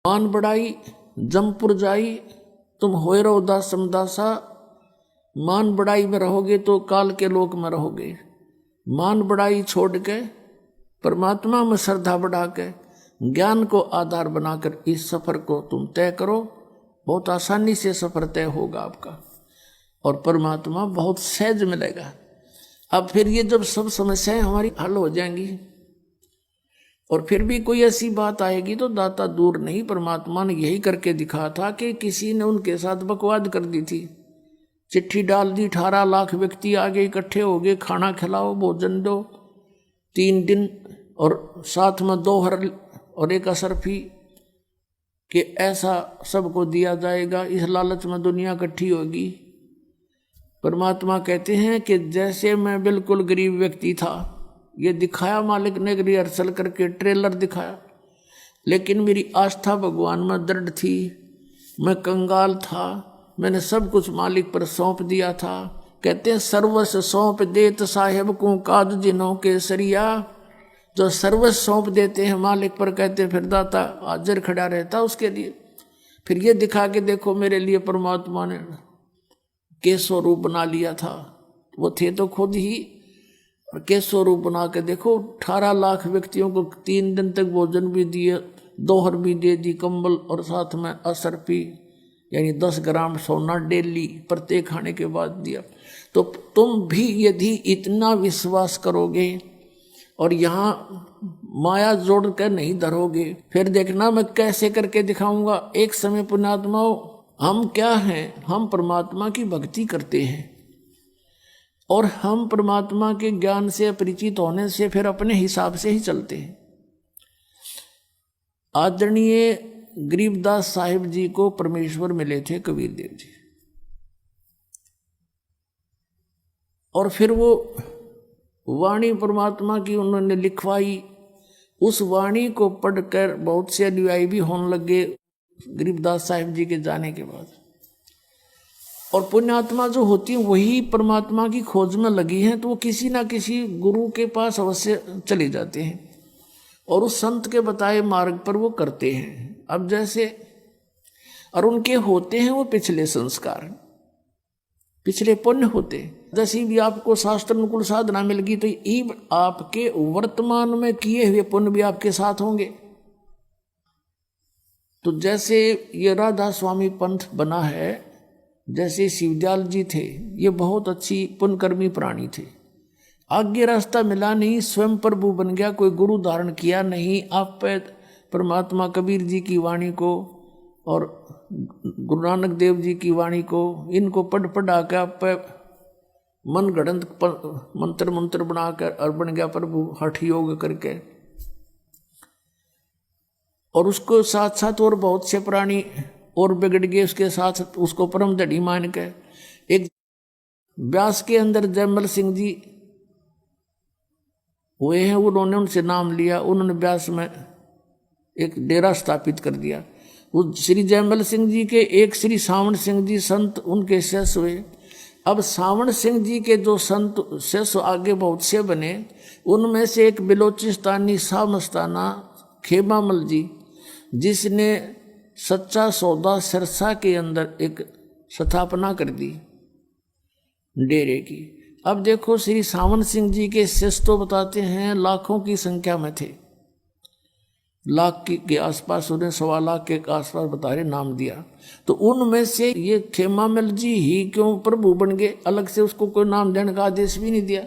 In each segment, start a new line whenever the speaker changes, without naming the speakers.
मान बढ़ाई जमपुर जाई, तुम होए रहो दास समदासा। मान बढ़ाई में रहोगे तो काल के लोक में रहोगे। मान बढ़ाई छोड़ के परमात्मा में श्रद्धा बढ़ा के ज्ञान को आधार बनाकर इस सफर को तुम तय करो। बहुत आसानी से सफर तय होगा आपका और परमात्मा बहुत सहज मिलेगा। अब फिर ये जब सब समस्याएं हमारी हल हो जाएंगी और फिर भी कोई ऐसी बात आएगी तो दाता दूर नहीं। परमात्मा ने यही करके दिखा था कि किसी ने उनके साथ बकवाद कर दी थी, चिट्ठी डाल दी, 18 लाख व्यक्ति आगे इकट्ठे हो गए, खाना खिलाओ भोजन दो 3 दिन और साथ में 2 हर और 1 असरफी कि ऐसा सबको दिया जाएगा। इस लालच में दुनिया इकट्ठी होगी। परमात्मा कहते हैं कि जैसे मैं बिल्कुल गरीब व्यक्ति था, ये दिखाया मालिक ने रिहर्सल करके ट्रेलर दिखाया, लेकिन मेरी आस्था भगवान में दृढ़ थी। मैं कंगाल था, मैंने सब कुछ मालिक पर सौंप दिया था। कहते हैं सर्वस्व सौंप देत साहेब को काज जिन्हों के सरिया। जो सर्वस्व सौंप देते हैं मालिक पर, कहते हैं फिर दाता हाजिर खड़ा रहता उसके लिए। फिर ये दिखा के देखो मेरे लिए परमात्मा ने केसो रूप बना लिया था। वो थे तो खुद ही, और केसो रूप बना के देखो 18 लाख व्यक्तियों को 3 दिन तक भोजन भी दिए, 2 हर भी दे दी, कंबल और साथ में असरफी यानी 10 ग्राम सोना डेली प्रत्येक खाने के बाद दिया। तो तुम भी यदि इतना विश्वास करोगे और यहाँ माया जोड़ कर नहीं धरोगे, फिर देखना मैं कैसे करके दिखाऊंगा। एक समय पुण्यात्माओं, हम क्या हैं? हम परमात्मा की भक्ति करते हैं और हम परमात्मा के ज्ञान से परिचित होने से फिर अपने हिसाब से ही चलते हैं। आदरणीय गरीबदास साहिब जी को परमेश्वर मिले थे कबीर देव जी, और फिर वो वाणी परमात्मा की उन्होंने लिखवाई। उस वाणी को पढ़कर बहुत से अनुयायी भी होने लगे गरीबदास साहिब जी के जाने के बाद। और पुण्यात्मा जो होती हैं वही परमात्मा की खोज में लगी हैं, तो वो किसी ना किसी गुरु के पास अवश्य चले जाते हैं और उस संत के बताए मार्ग पर वो करते हैं। अब जैसे और उनके होते हैं वो पिछले संस्कार, पिछले पुण्य होते। जैसी भी आपको शास्त्र अनुकूल साधना मिल गई तो ये आपके वर्तमान में किए हुए पुण्य भी आपके साथ होंगे। तो जैसे ये राधा स्वामी पंथ बना है, जैसे शिवदयाल जी थे, ये बहुत अच्छी पुण्यकर्मी प्राणी थे। आगे रास्ता मिला नहीं, स्वयं प्रभु बन गया, कोई गुरु धारण किया नहीं। आप पे परमात्मा कबीर जी की वाणी को और गुरु नानक देव जी की वाणी को, इनको पढ़ा के आप पे मन गढ़ंत मंत्र बनाकर और बन गया प्रभु हठ योग करके। और उसको साथ साथ और बहुत से प्राणी और बिगड़ गए उसके साथ, उसको परम धड़ी मान के। एक व्यास के अंदर जयमल सिंह जी हुए हैं, उन्होंने उनसे नाम लिया, उन्होंने व्यास में एक डेरा स्थापित कर दिया। वो श्री जयमल सिंह जी के एक श्री सावण सिंह जी संत उनके शिष्य हुए। अब सावण सिंह जी के जो संत शिष्य आगे बहुत से बने, उनमें से एक बिलोचिस्तानी शाह मस्ताना खेमामल जी, जिसने सच्चा सौदा सिरसा के अंदर एक स्थापना कर दी डेरे की। अब देखो श्री सावन सिंह जी के शिष्य तो बताते हैं लाखों की संख्या में थे, लाख के आसपास, उन्हें 1.25 लाख के आसपास बता रहे नाम दिया। तो उनमें से ये खेमामल जी ही क्यों प्रभु बन गए? अलग से उसको कोई नाम देने का आदेश भी नहीं दिया,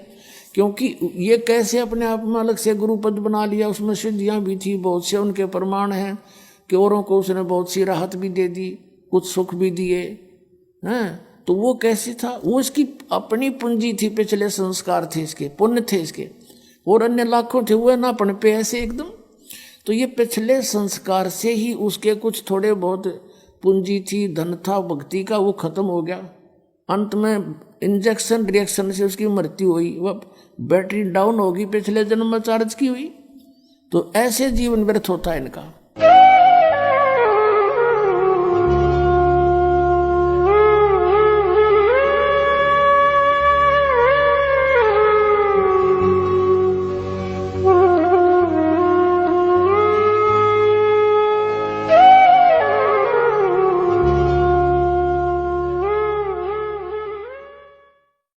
क्योंकि ये कैसे अपने आप में अलग से गुरुपद बना लिया। उसमें सिद्धियाँ भी थी, बहुत से उनके प्रमाण हैं कि औरों को उसने बहुत सी राहत भी दे दी, कुछ सुख भी दिए हैं। तो वो कैसे था? वो इसकी अपनी पूंजी थी, पिछले संस्कार थे इसके, पुण्य थे इसके, और अन्य लाखों थे वो ना पढ़ पे ऐसे एकदम। तो ये पिछले संस्कार से ही उसके कुछ थोड़े बहुत पूंजी थी, धन था भक्ति का, वो खत्म हो गया। अंत में इंजेक्शन रिएक्शन से उसकी मृत्यु हुई, वह बैटरी डाउन होगी, पिछले जन्म में चार्ज की हुई। तो ऐसे जीवन व्यर्थ होता है इनका।